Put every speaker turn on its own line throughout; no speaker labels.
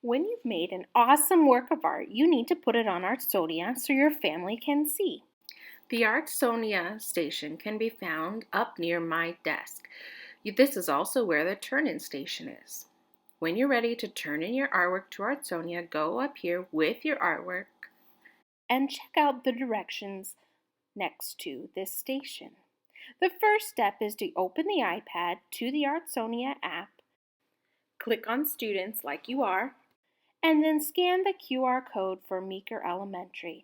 When you've made an awesome work of art, you need to put it on ArtSonia so your family can see. The ArtSonia station can be found up near my desk. This is also where the turn-in station is. When you're ready to turn in your artwork to ArtSonia, go up here with your artwork and check out the directions next to this station. The first step is to open the iPad to the ArtSonia app, click on Students like you are, and then scan the QR code for Meeker Elementary.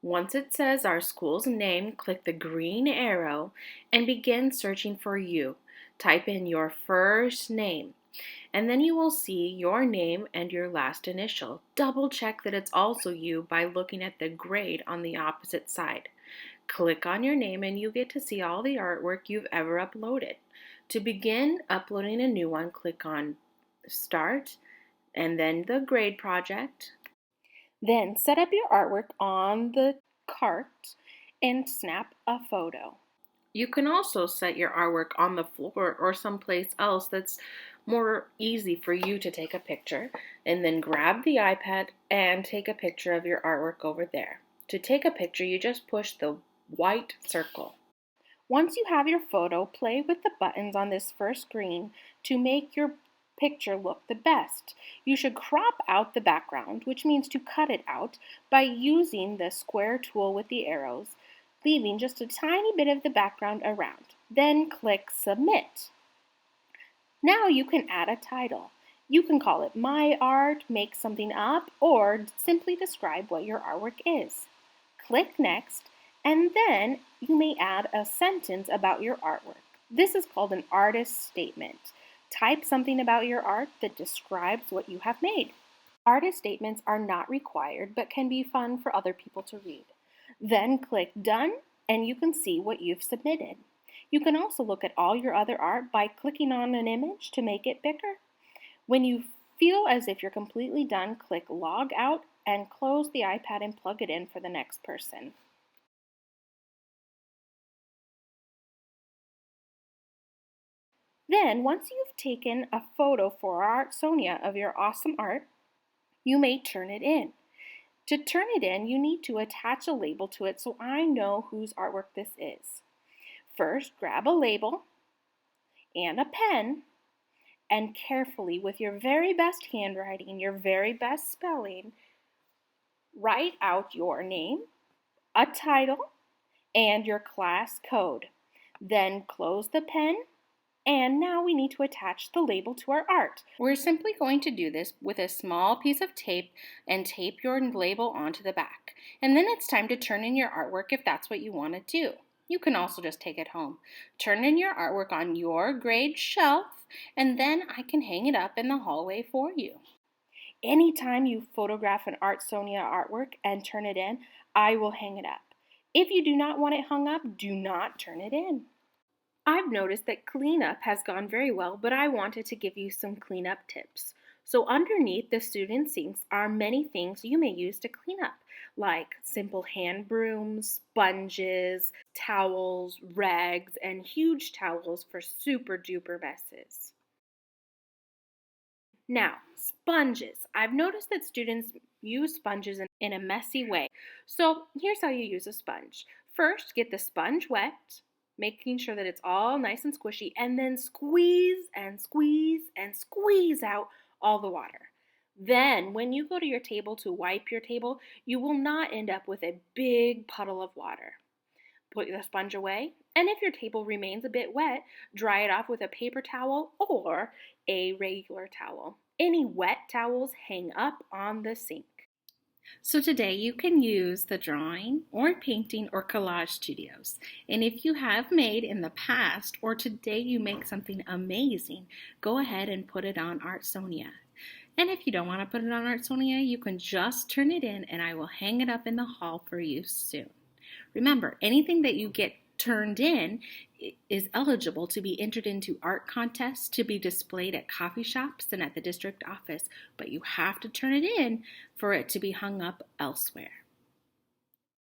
Once it says our school's name, click the green arrow and begin searching for you. Type in your first name, and then you will see your name and your last initial. Double check that it's also you by looking at the grade on the opposite side. Click on your name and you get to see all the artwork you've ever uploaded. To begin uploading a new one, click on Start and then the grade project. Then set up your artwork on the cart and snap a photo. You can also set your artwork on the floor or someplace else that's more easy for you to take a picture, and then grab the iPad and take a picture of your artwork over there. To take a picture, you just push the white circle. Once you have your photo, play with the buttons on this first screen to make your picture look the best. You should crop out the background, which means to cut it out, by using the square tool with the arrows, leaving just a tiny bit of the background around. Then click Submit. Now you can add a title. You can call it My Art, make something up, or simply describe what your artwork is. Click Next, and then you may add a sentence about your artwork. This is called an artist statement. Type something about your art that describes what you have made. Artist statements are not required, but can be fun for other people to read. Then click Done, and you can see what you've submitted. You can also look at all your other art by clicking on an image to make it bigger. When you feel as if you're completely done, click Log Out and close the iPad and plug it in for the next person. Then, once you've taken a photo for ArtSonia of your awesome art, you may turn it in. To turn it in, you need to attach a label to it so I know whose artwork this is. First, grab a label and a pen, and carefully, with your very best handwriting, your very best spelling, write out your name, a title, and your class code. Then close the pen. And now we need to attach the label to our art. We're simply going to do this with a small piece of tape and tape your label onto the back. And then it's time to turn in your artwork if that's what you want to do. You can also just take it home. Turn in your artwork on your grade shelf, and then I can hang it up in the hallway for you. Anytime you photograph an ArtSonia artwork and turn it in, I will hang it up. If you do not want it hung up, do not turn it in. I've noticed that cleanup has gone very well, but I wanted to give you some cleanup tips. So underneath the student sinks are many things you may use to clean up, like simple hand brooms, sponges, towels, rags, and huge towels for super duper messes. Now, sponges. I've noticed that students use sponges in a messy way. So here's how you use a sponge. First, get the sponge wet, making sure that it's all nice and squishy, and then squeeze and squeeze and squeeze out all the water. Then, when you go to your table to wipe your table, you will not end up with a big puddle of water. Put the sponge away, and if your table remains a bit wet, dry it off with a paper towel or a regular towel. Any wet towels hang up on the sink. So today you can use the drawing or painting or collage studios. And if you have made in the past or today you make something amazing, go ahead and put it on ArtSonia. And if you don't want to put it on ArtSonia, you can just turn it in and I will hang it up in the hall for you soon. Remember, anything that you get turned in is eligible to be entered into art contests to be displayed at coffee shops and at the district office, but you have to turn it in for it to be hung up elsewhere.